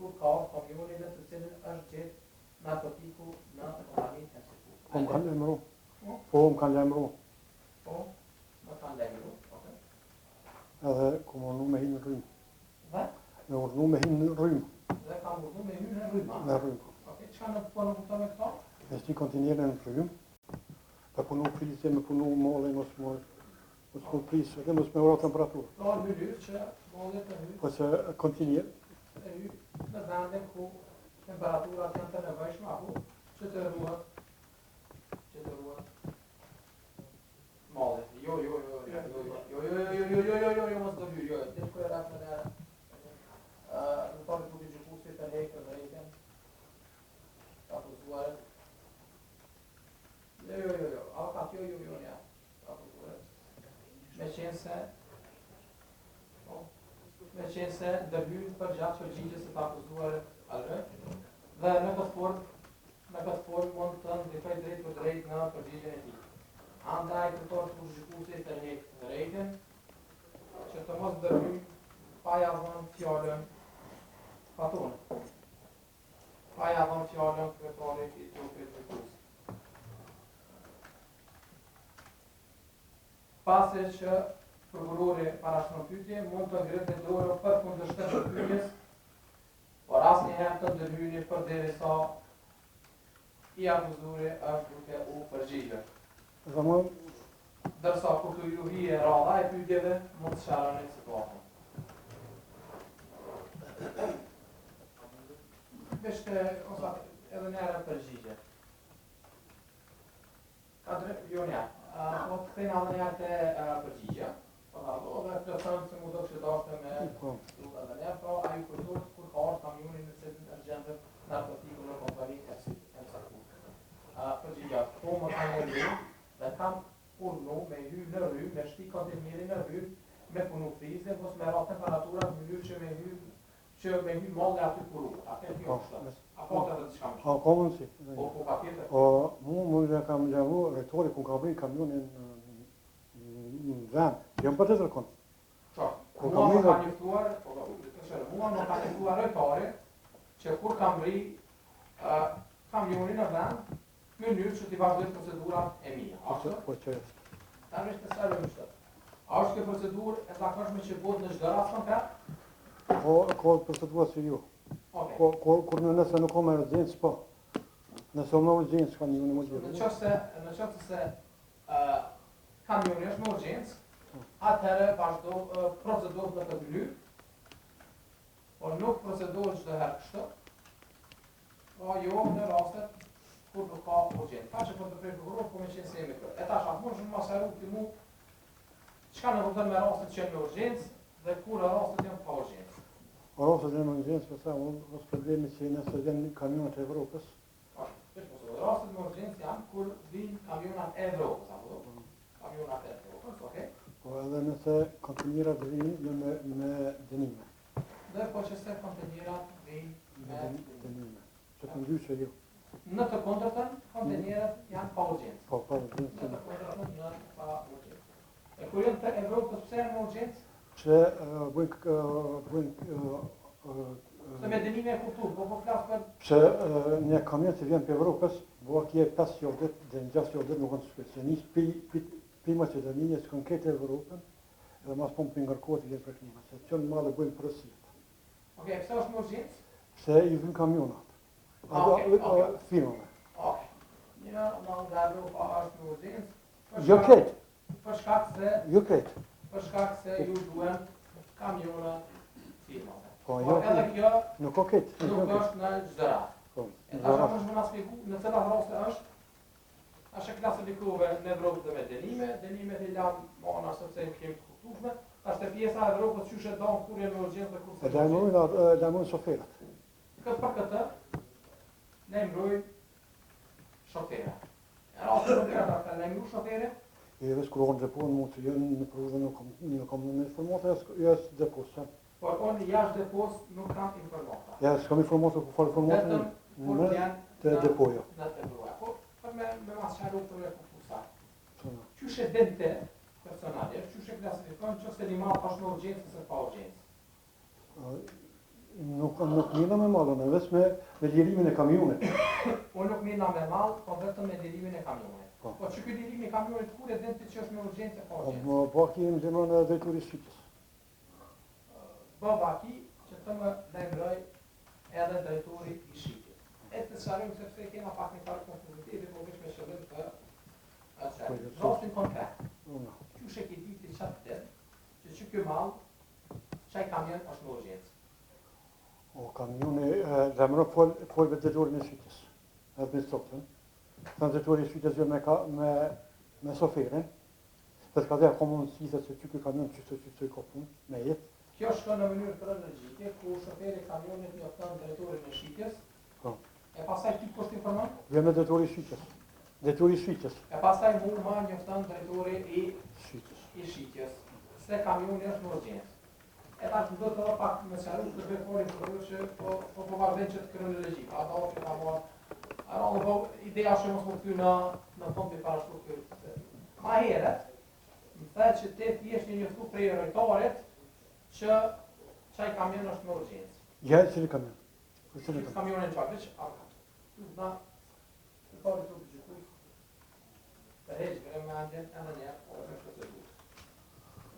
kur ka kamionin në të cilin është gjetë narkotiku në kompaninë e Msiku. Po më kanë lajmëru. Po më kanë lajmëru. Po, më kanë lajmëru, okay. Edhe ku më urnu me hinë në rrymë. Dhe? Me urnu me hinë në rrymë. Dhe kam urnu me hinë në rrymë. Në rrymë. Okay, çka në po në kupton me këto? Me sti kontinerin në rrymë. Pa punu filise, me punu molle, mos prisë, edhe mos me ura temperaturë. Pra në mënyrë që molle të hyjë. Po që kontiner. E hyjë në vendin ku temperaturat janë të nevojshme apo që të ruhet mallet. Jo, mos do hyjë, jo. Dhe ku e rafë në në tonë të gjykusit të hekë dhe rejten. Ka përzuarë. Jo, avokat, jo, nja. Ka përzuarë. Me qenë se ndërhyrë për gjatë që gjigjes të akuzuar alë, dhe në këtë formë mund të ndikoj drejt për drejt në përgjigjen e tij. Andaj kërkohet përgjykuesit të heqë drejtën që të mos ndërhyjë pa ja dhënë fjalën patonë. Pa ja dhënë fjalën kryetarit i trupit gjykues. Pasi që prokurori para shpërfytje mund të ngritë dorën për kundërshtim të pyetjes, por asnjëherë të ndërhyjë përderisa i akuzuari është duke u përgjigjur. Dërsa kur të ju hije rradha e pyetjeve, mund të sharroni situatën. Beshte ose edhe njëra përgjigje. Jo nja. Po të kthejnë edhe njerë të përgjigja. Dhe të thëmë se mu do kështë dashte me duka dhe njerë, pra a ju kërdur kur ka orë kamionin në cilin është gjendër narkotiku në kompaninë e Msiku. Përgjigja, po më kanë e rrymë dhe kam urnu me hy në rrymë, me shti kontinerin në rrymë, me punu frize, mos me ra temperatura në mënyrë që me hy molle aty kuru. A ke kjo është? A po të dhe diçka më shumë? A ka mundësi. Po ka tjetër? Mu kam lëvu rektori ku ka bëj kamionin në vend. Jam për të tërkon. Mua më ka njëftuar rektori që kur kam ri kamionin në vend, mënyrë që t'i vazhdojnë procedurat e mija. Po që është. Ta në ishte sërë në shtëtë. A është kjo procedurë e zakonshme që bëhet në çdo rast konkret? Po, ka procedura si ju. Kur nëse nuk ka me urgjencë, po. Nëse me urgjencë, kamioni më gjithë. Në qoftë se kamioni është me urgjencë, atëherë vazhdo procedurë në të mënyrë, por nuk procedurë çdo herë kështu, po jo në rastet kur nuk ka urgjencë. Ta që për të prejë prokuror, po me qenë se jemi kërë. E tash, atë mund shumë masaru të mu, çka në kupton me rastet që janë me urgjencë dhe kur rastet janë pa urgjencë. Rastet janë me urgjencë, për sa është problemi që nëse vjen kamionat e Evropës. Rastet me urgjencë janë kur vinë kamionat e Evropës, apo? Kamionat e Evropës, okay? Po edhe nëse kontinerat vinë me dënime. Dhe po që se kontinerat vinë me dënime. Që të ndryshë ju. Në të kundërtën, kontinerat janë pa urgjencë. Po, pa urgjencë. Në të kundërtën, në pa urgjencë. E kur janë të Evropës, pse janë me urgjencë? Që se me dënime e kuptu, po flasë për... Që një kamion që vjen për Evropës, bëha kje 5 jordet dhe në 6 jordet nuk në të shpesë. Se njështë pi Macedonije që kanë ketë Evropën, edhe mas punë për ngërkohet i vjen për klima. Se që në madhe bëjmë përësit. Pse është më urgjencë? Se i vjen kamionat. Firmave. Një nga Evropa është më urgjencë. Jo ketë. Për shkak se... Jo ketë. Për shkak se ju duen kamionat firmave. Po edhe kjo nuk o ketë. Nuk është në çdo rast. E tash më shumë na shpjegu në cilat raste është. Ashtë klasifikove në Evropë dhe me dënimet e lanë mana sepse kemi të kuptueshme, është pjesa e Evropës që është don kur janë në urgjencë dhe kur dajmojnë shoferat. Për këtë ne mbrojmë shoferat. Raste nuk ka ata ne mbrojmë shoferat. Edhe shkruan depon mund të jenë në provë nuk kam në informata jashtë deposa. Por unë jashtë depos nuk kam informata. Ja, s'kam informata ku fal informata në të depoja. Në depoja. Me masharu për e kufusa. Qyshe dente personale, qyshe klasifikon që se një malë është në urgjencë ose pa urgjencë? Nuk mina me mallën, me lirimin e kamionit. Unë nuk mina me mall, po vetëm me lirimin e kamionit. Po. Po që ky lirim i kamionit kur e din ti që është me urgjencë pa urgjencë? Po baki më zemrën e drejtori i shqiptës. Baki që të më lajmëroj edhe drejtori i shqiptës. E të sharojmë sepse kena pak një farë konfuzitivi, po veç me shëllim të atë. Rastin konkret. Qysh e ke ditë çfarë të që ky mall, çaj kamion është me urgjencë? O kamioni, zemrën folë me drejtorin e shqiptës, administratën. Thënë drejtori i shqiptës jo me soferin, dhe të ka dhe ka mundësi se që ky kamion që ka punë, me jetë. Kjo shkon në mënyrë kronologjike, ku shoferi i kamionit njofton drejtorin e shqiptës. E pastaj ti kush informon? Vjen me drejtori i shqiptës. Drejtori i shqiptës. E pastaj mua njofton drejtori i shqiptës. Se kamioni është në urgjencë. E tash do të pak me sqaruar të bëj folën për që po vazhdon që të kronologjik. Ata që ka marrë. Po ideja është mos më kthy në fond të parashkruar. Ma herët, më thënë që ti thjesht një njoftu prej rejtorit që çaj kamion është me urgjencë. Ja, cili kamion? Kamionin çfarë? Na të parë të gjykuj. Të heqë me andjen edhe një orë me procedurë.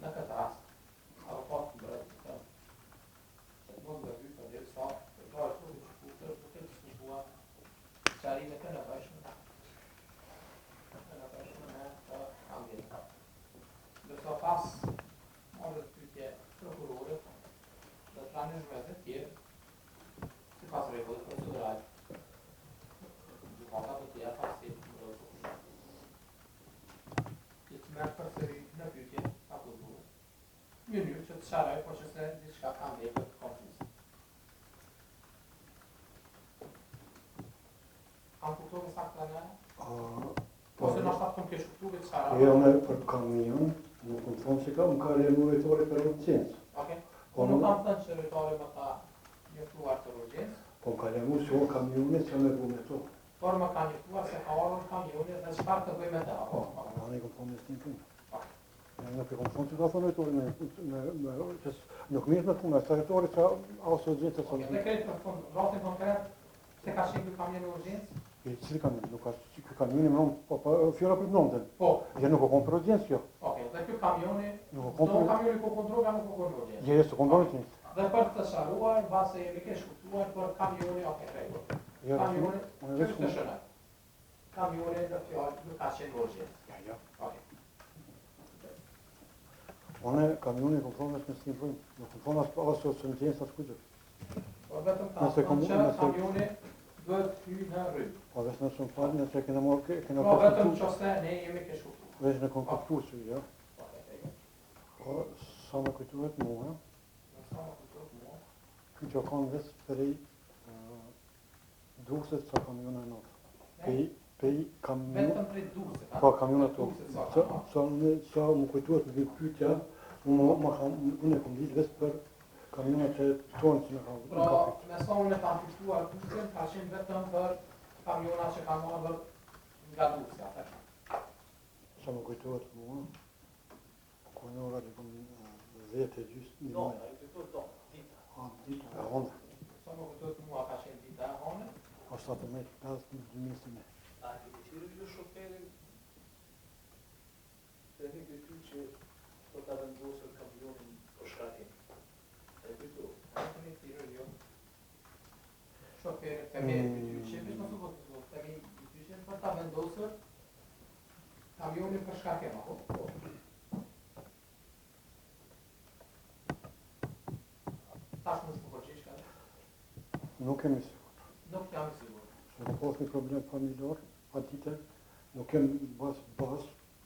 Në këtë rast, avokat të bërët të se të mund dhe vytë të dirë sa të parë të gjykuj të të diskutua qarimet e nëpërshme. E nëpërshme me të ambjenta. Dërsa pas marrë të pyetje prokurorit dhe të tranishme dhe tjerë si pas regullit procedural. Gjykata të tjera pas si të mërë të kushtë. Që të merë përsëri në pyetje akuzuar. Mënyrë që të sharoj, po që se diçka ka ndekët konfuzë. Kam kuptuar saktë në? Ose në ashtat kom kesh kuptuar të sharoj? Jo, me për kamion, nuk më thonë që më ka lemu rejtori për urgjencë. Oke. Po nuk kam thënë që rejtori më ka njoftuar për urgjencë. Po më ka lemu që o kamionit që me bu me to. Por më ka njoftuar se ka orën kamionit dhe çfarë të bëj me ta. Ani kom thonë në stin punë. Nuk e kom thonë që ka thonë rejtori nuk mirë me punë, se rejtori që asë urgjencë të Dhe krejtë për fund, rastin konkret, se ka qenë ky kamion në urgjencë? Cili kamion? Nuk ka ky kamioni më nëmë, po fjora për nëmë. Po. Ja nuk o kom për urgjencë kjo. Oke, dhe ky kamioni, do kamioni ku kontroga nuk o kom për urgjencë. Je, së kom për urgjencë. Dhe për të sharuar, base jemi ke shkuptuar për kamioni, oke, rregull. Kamioni, që të shënoj. Kamioni dhe fjallë nuk ka qenë në urgjencë. Ja. Oke. One kamioni kom thonë është në stin punë. Nuk kom thonë asë urgjencë asë kujtë. Por vetëm ka thonë që kamioni duhet hy në rrugë. Po vesh në shumë falë, nëse kena marrë, kena po vetëm qëse ne jemi ke shkuptuar. Vesh në kom kuptuar që, ja. Po, sa më kujtuhet mua, ky që kanë vesh prej Durrësit sa kamiona e notë. Pej kamion... Vetëm prej Durrësit, a? Po, kamiona të sa më kujtuhet në pyetja, unë e kom ditë vesh për kamiona që tonë që në kam. Pra, me sa unë e kam kuptuar Durrësin, ka qenë vetëm për kamiona që kanë marrë nga Durrësi, atë. Sa më kujtohet mua, ku në ora të kom 10 e gjysmë. Do, e kujtohet do, dita. Dita e honë. Sa më kujtohet mua ka qenë dita e honë. O 17-5 në 2021. A e këtë qyrë ju shoferin të një këtë që do të vendosër kamionin për shkatin? E këtu, a e këtë qyrë ju shoferin të me këtë që vish më të të me këtë që për të vendosër kamionin për shkatin, apo? Tash më shpo përqish ka? Nuk kemi sigur. Nuk jam sigur. Se në pas një problem familjar, atite, nuk kem bas,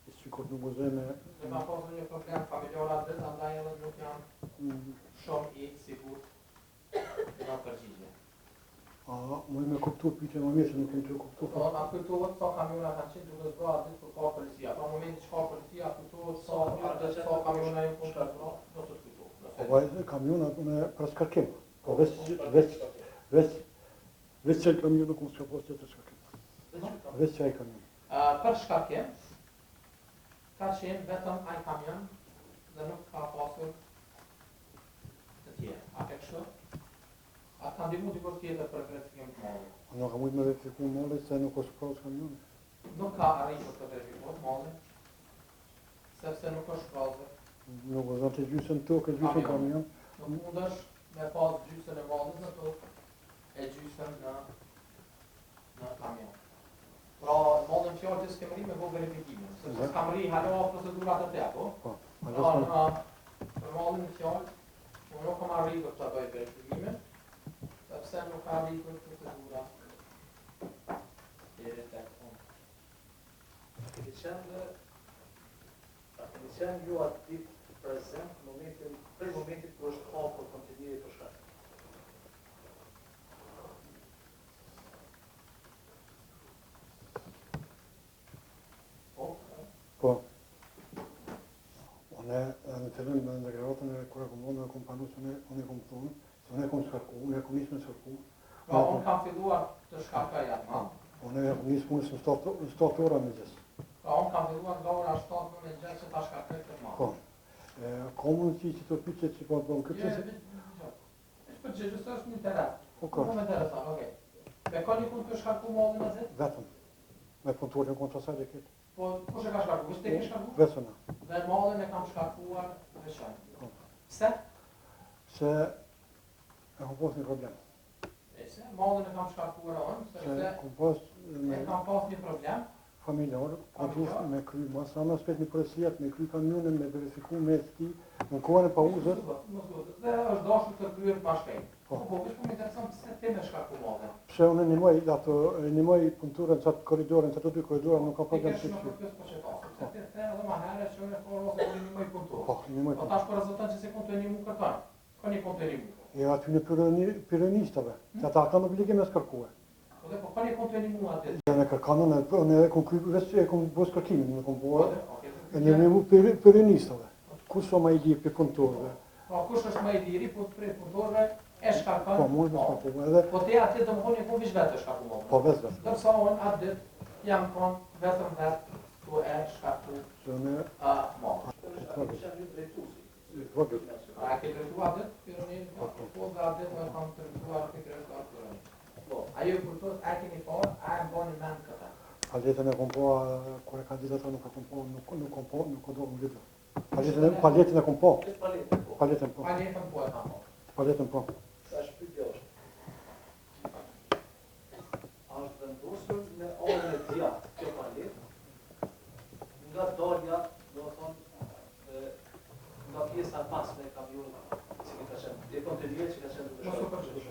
i sikur nuk gëzoj me... Dhe ka pas një problem familjar atë, andaj edhe nuk jam shumë i sigur në përgjigje. Më me kuptu pyetje më mirë, se nuk kem të kuptu. Po, na kujtohet sa kamiona kanë qenë duke zbra atë kur ka policia. Pra në momentin që ka policia, kujtohet sa kamiona janë kontrolluar, do të kujtohet. Po vajzë kamiona për skarkim. Po veç çaj kamion nuk mos ka pas të skarkim. Veç çaj kamion. Për shkarkim, ka qenë vetëm ai kamion dhe nuk ka pasur të tjerë. A ke kështu? ndihmu dikush tjetër për verifikim të mallit? Nuk kam mujtë me verifiku mallit se nuk është shkallës kamioni. Nuk ka arritur të verifikohet malli, sepse nuk është shkallëzër. Nuk është të gjysën tokë, gjysën kamion. Nuk mundesh me pas gjysën e mallit në tokë e gjysën në kamion. Pra, në mallin fjalë që s'kem ri me bo verifikimin, sepse s'kam ri hala procedurat e tja, po? Pra, në mallin fjalë, unë nuk kam arritur të bëj verifikimin, sepse nuk ka arritur procedura deri tek unë. Keni qenë ju aty prezent për momentin kur është hapur kontineri për shkak. Po. Unë në fillim në ndërgjeratën e kur e kom vonë, kom panu se unë e kom thonë, se unë e kom shkarku, unë e kom nisë me shkarku. Pra, unë kam filluar të shkarkaj atë, ma? Unë e kom nisë punës në 7 ora me gjithë. Pra, unë kam filluar nga ora 7 me gjithë që ta shkarkaj këtë ma? Po. Ka mundësi që të pyqet që po të bëmë këtë? Për që gjithë është një interes. Po, Më interesant, okej. Me ka një punë të shkarku mallin e zet? vetëm. Me punëtorin kontra saj dhe këtë. Po, kush e ka shkarku? Vështë e ke shkarku? Vesëna. Dhe mallin e kam shkarkuar veçantë. Po. Pse? Se e kom pas një problem. Se mallin e kam shkarkuar unë, Se sepse kom pas e kam pas një problem. familjar, ka dush me kry masa në aspekt një përësijat, me kry kamionin, me verifiku me sti, në kohën e pauzët. Dhe është dashur të kryer pa shpejt. Po. Po, veç po më intereson pse ti me shkarku mallin. Pse unë nimoj punëturën qatë koridorin, qatë dy koridora nuk ka problem Ti që kesh që. më përpjes po që ta, sepse ti the edhe më herë që unë e forë ose një mëj punëtor. Po, nimoj Po tash po rezulton që se kontu e një mu kërton. Ka një kontu e një mu. E aty në pyrenistave, që ata kanë obligim e s'kërkue. Po dhe po ka një kontu e një mu atë. Dhe në kërkanën e kom kry, e kom bos kërkimin, në kom bo, e Okej. një mu pyrenistave. Kush so ma i di për punëtorve? Pra kush është më i diri, po prej punëtorëve e shkarkon. Po, mund të shkarku edhe, Po ti atë të më thonë po vish vetë shkarku mallin. po vetë. Dërsa unë atë ditë jam kon vetëm vetë ku e shkarku Se unë, mallin. Keni qenë ju drejtuesi. vogët, A ke drejtuar atë Pironin? Po dhe atë më kam drejtuar të kryetar Pironin. Po. Ajo kurtos a keni parë, a e mbani mend këtë. paletën e kom po, kur e ka ditë ato nuk e kom po, nuk do më lidhë. Paletën e kom po, Këtë paletë, po. paletën po, Paletën po e kam parë. paletën po. Sa shpytja është. A është vendosur në orën e djathtë kjo paletë nga dalja, do të thonë, nga pjesa pasme e kamionit që ka qenë, e kontinuer që ka qenë duke Mos u shkuar. përgjigj.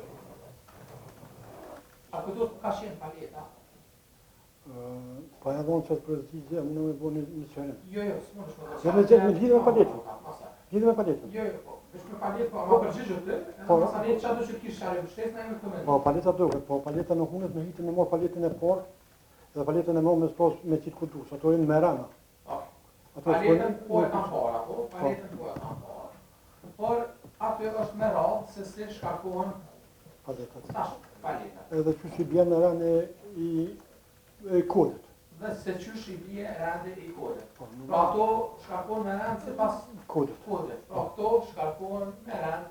A kujtohet ka qenë paleta? Pa e dhonë që të përëzgjigje, më në me bo një qërim. Jo, s'mundesh më Jo, me gjithë me lidhë me paletën. Lidhë me paletën. Jo, po. Vesh me paletë, po, ma përgjigj ti. Po. Mos ani çfarë do të kish share vështes na me këtë. Po paleta duket, po paleta në hunët në hitën e morë paletën e parë, dhe paletën e morë me stos me qitë kutus, ato e në merana. Paletën po e kam parë apo, paletën po e kam parë. Por aty është me radhë se si shkarkohen Paletat. tash paleta. Edhe që që bjenë në rane i kodit. Dhe se qysh i bie rande i kodit. Po, Pra ato shkarkohen me rand sipas kodit. kodit. Pra ato shkarkohen me rand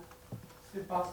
sipas